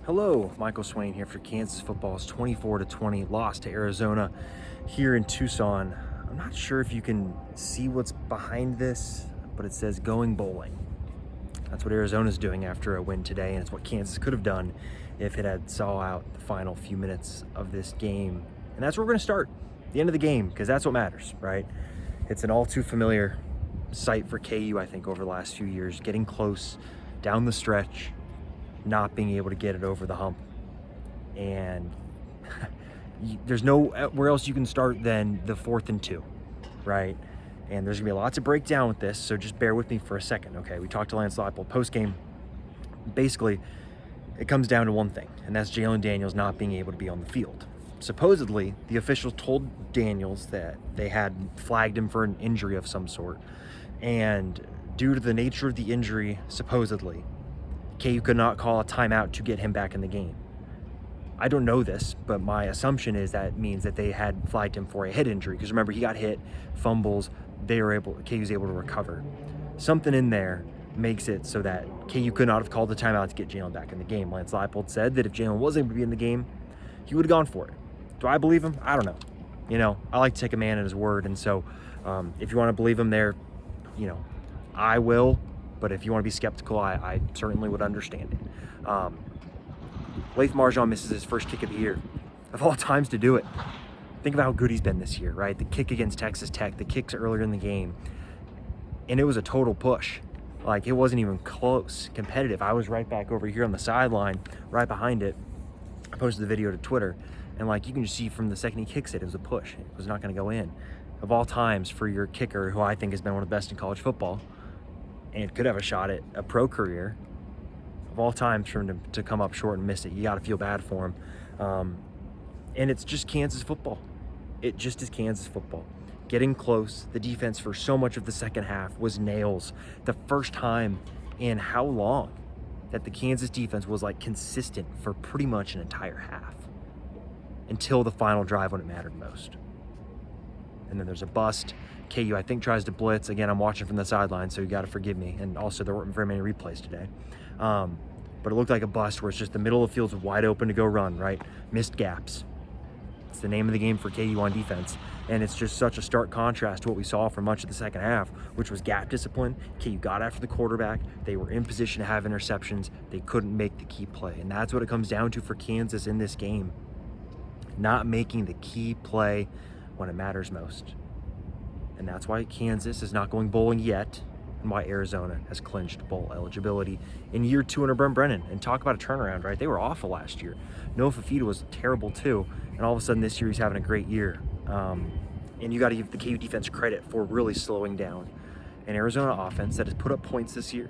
Hello, Michael Swain here for Kansas football's 24-20 loss to Arizona here in Tucson. I'm not sure if you can see what's behind this, but it says going bowling. That's what Arizona's doing after a win today, and it's what Kansas could have done if it had saw out the final few minutes of this game. And that's where we're going to start, the end of the game, because that's what matters, right? It's an all too familiar sight for KU, I think, over the last few years, getting close down the stretch, not being able to get it over the hump. And there's nowhere else you can start than the 4th and 2, right? And there's gonna be a lot to break down with this, so just bear with me for a second, okay? We talked to Lance Leipold post-game. Basically, it comes down to one thing, and that's Jalen Daniels not being able to be on the field. Supposedly, the officials told Daniels that they had flagged him for an injury of some sort, and due to the nature of the injury, supposedly, KU could not call a timeout to get him back in the game. I don't know this, but my assumption is that means that they had flagged him for a head injury, because remember, he got hit, fumbles, KU's able to recover. Something in there makes it so that KU could not have called the timeout to get Jalen back in the game. Lance Leipold said that if Jalen was able to be in the game, he would have gone for it. Do I believe him? I don't know. I like to take a man at his word, and so if you want to believe him there, I will. But if you want to be skeptical, I certainly would understand it. Leif Marjan misses his first kick of the year, of all times to do it. Think of how good he's been this year, right? The kick against Texas Tech, the kicks earlier in the game, and it was a total push. Like, it wasn't even close, competitive. I was right back over here on the sideline, right behind it. I posted the video to Twitter, and you can just see from the second he kicks it was a push. It was not going to go in. Of all times for your kicker, who I think has been one of the best in college football, and could have a shot at a pro career, of all times for him to come up short and miss it. You got to feel bad for him. And it's just Kansas football. It just is Kansas football. Getting close. The defense for so much of the second half was nails. The first time in how long that the Kansas defense was consistent for pretty much an entire half until the final drive when it mattered most. And then there's a bust. KU, I think, tries to blitz. Again, I'm watching from the sideline, so you got to forgive me. And also, there weren't very many replays today. But it looked like a bust where it's just the middle of the field's wide open to go run, right? Missed gaps. It's the name of the game for KU on defense. And it's just such a stark contrast to what we saw for much of the second half, which was gap discipline. KU got after the quarterback. They were in position to have interceptions. They couldn't make the key play. And that's what it comes down to for Kansas in this game. Not making the key play when it matters most. And that's why Kansas is not going bowling yet, and why Arizona has clinched bowl eligibility in year 2 under Brent Brennan. And talk about a turnaround, right? They were awful last year. Noah Fafita was terrible too, and all of a sudden this year he's having a great year. And you got to give the KU defense credit for really slowing down an Arizona offense that has put up points this year,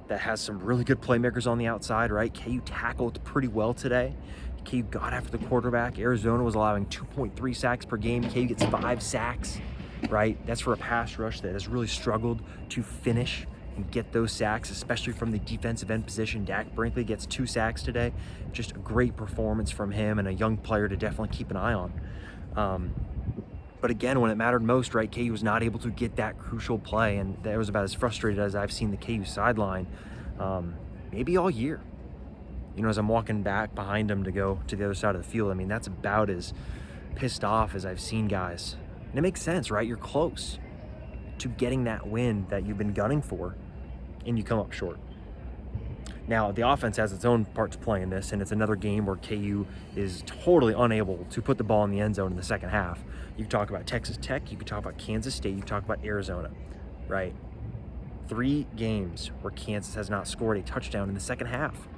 that has some really good playmakers on the outside, right? KU tackled pretty well today. KU got after the quarterback. Arizona was allowing 2.3 sacks per game. KU gets 5 sacks. Right? That's for a pass rush that has really struggled to finish and get those sacks, especially from the defensive end position. Dak Brinkley gets 2 sacks today. Just a great performance from him, and a young player to definitely keep an eye on. But again, when it mattered most, right, KU was not able to get that crucial play, and that was about as frustrated as I've seen the KU sideline maybe all year. As I'm walking back behind him to go to the other side of the field, that's about as pissed off as I've seen guys. And it makes sense, right? You're close to getting that win that you've been gunning for, and you come up short. Now, the offense has its own part to play in this, and it's another game where KU is totally unable to put the ball in the end zone in the second half. You can talk about Texas Tech, you can talk about Kansas State, you can talk about Arizona, right? 3 games where Kansas has not scored a touchdown in the second half.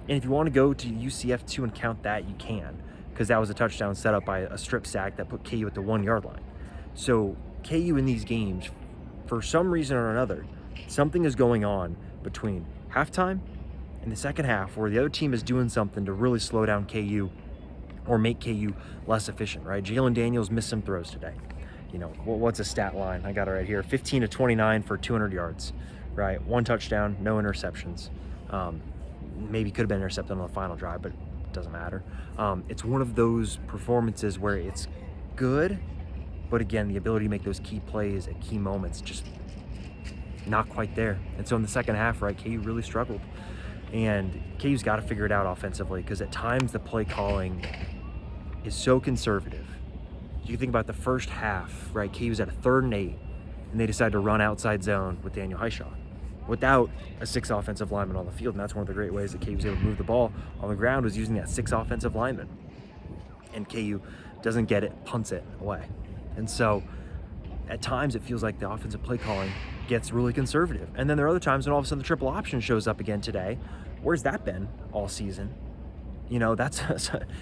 And if you want to go to UCF2 and count that, you can, because that was a touchdown set up by a strip sack that put KU at the 1-yard line. So KU in these games, for some reason or another, something is going on between halftime and the second half where the other team is doing something to really slow down KU or make KU less efficient, right? Jalen Daniels missed some throws today. What's a stat line? I got it right here. 15 to 29 for 200 yards, right? 1 touchdown, no interceptions. Maybe could have been intercepted on the final drive, but it doesn't matter. It's one of those performances where it's good, but again, the ability to make those key plays at key moments just not quite there. And so in the second half, right, KU really struggled. And KU's got to figure it out offensively, because at times the play calling is so conservative. You think about the first half, right? KU's at a 3rd and 8, and they decide to run outside zone with Daniel Highshaw without a 6 offensive lineman on the field. And that's one of the great ways that KU was able to move the ball on the ground, was using that 6 offensive lineman. And KU doesn't get it, punts it away. And so at times it feels like the offensive play calling gets really conservative. And then there are other times when all of a sudden the triple option shows up again today. Where's that been all season? You know, that's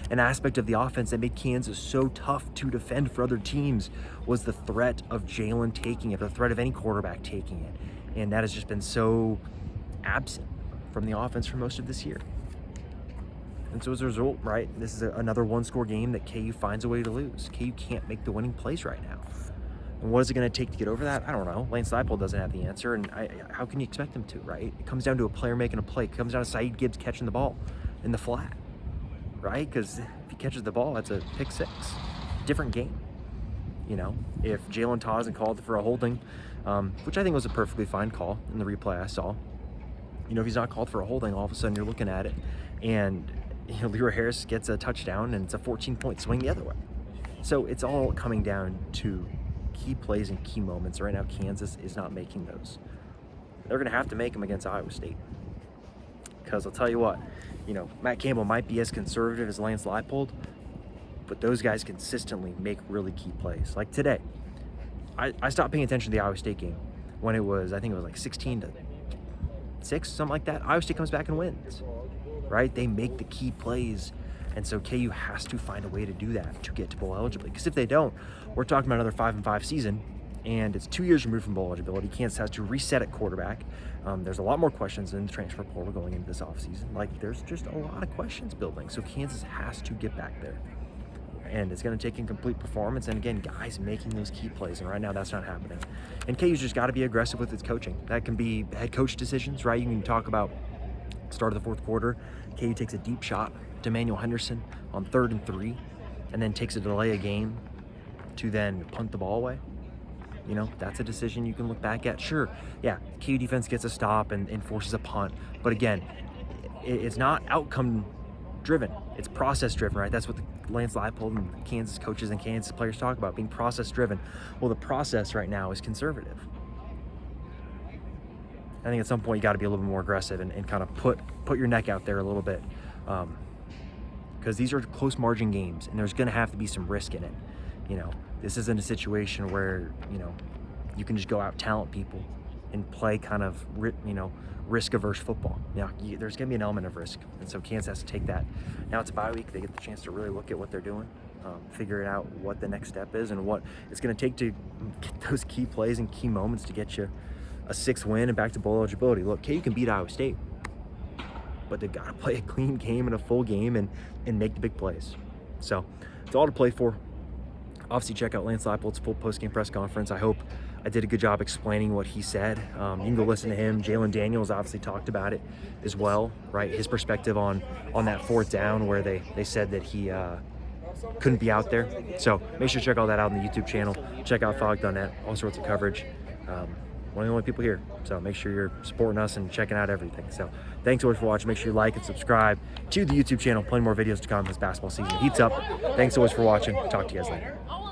an aspect of the offense that made Kansas so tough to defend for other teams, was the threat of Jalen taking it, or the threat of any quarterback taking it. And that has just been so absent from the offense for most of this year. And so as a result, right, this is another 1-score game that KU finds a way to lose. KU can't make the winning plays right now. And what is it going to take to get over that? I don't know. Lance Leipold doesn't have the answer, and how can you expect him to, right? It comes down to a player making a play. It comes down to Saeed Gibbs catching the ball in the flat, right? Because if he catches the ball, that's a pick 6. Different game. You know, if Jalen Taw isn't called for a holding, which I think was a perfectly fine call in the replay I saw. You know, if he's not called for a holding, all of a sudden you're looking at it, and Leroy Harris gets a touchdown, and it's a 14-point swing the other way. So it's all coming down to key plays and key moments. Right now, Kansas is not making those. They're going to have to make them against Iowa State. Because I'll tell you what, you know, Matt Campbell might be as conservative as Lance Leipold, but those guys consistently make really key plays. Like today, I stopped paying attention to the Iowa State game when it was, I think it was like 16-6, something like that. Iowa State comes back and wins, right? They make the key plays. And so KU has to find a way to do that to get to bowl eligibility. Because if they don't, we're talking about another 5-5 season, and it's 2 years removed from bowl eligibility. Kansas has to reset at quarterback. There's a lot more questions in the transfer portal going into this offseason. Like, there's just a lot of questions building. So Kansas has to get back there. And it's going to take incomplete performance. And again, guys making those key plays. And right now, that's not happening. And KU's just got to be aggressive with its coaching. That can be head coach decisions, right? You can talk about start of the 4th quarter. KU takes a deep shot to Emmanuel Henderson on 3rd and 3, and then takes a delay of game to then punt the ball away. You know, that's a decision you can look back at. Sure, yeah, KU defense gets a stop and forces a punt. But again, it's not outcome driven. It's process driven, right? That's what Lance Leipold and Kansas coaches and Kansas players talk about, being process driven. Well, the process right now is conservative. I think at some point you got to be a little bit more aggressive and kind of put your neck out there a little bit. Because these are close margin games, and there's going to have to be some risk in it. You know, this isn't a situation where, you know, you can just go out talent people and play kind of, you know, risk-averse football. Now, there's going to be an element of risk, and so Kansas has to take that. Now it's a bye week. They get the chance to really look at what they're doing, figure out what the next step is and what it's going to take to get those key plays and key moments to get you a 6th win and back to bowl eligibility. Look, KU can beat Iowa State, but they've got to play a clean game and a full game and make the big plays. So it's all to play for. Obviously, check out Lance Leipold's full post-game press conference. I hope I did a good job explaining what he said. You can go listen to him. Jalen Daniels obviously talked about it as well, right? His perspective on that 4th down where they said that he couldn't be out there. So make sure to check all that out on the YouTube channel. Check out Fog.net, all sorts of coverage. One of the only people here, so make sure you're supporting us and checking out everything. So thanks so much for watching. Make sure you like and subscribe to the YouTube channel. Plenty more videos to come as basketball season heats up. Thanks so much for watching. Talk to you guys later.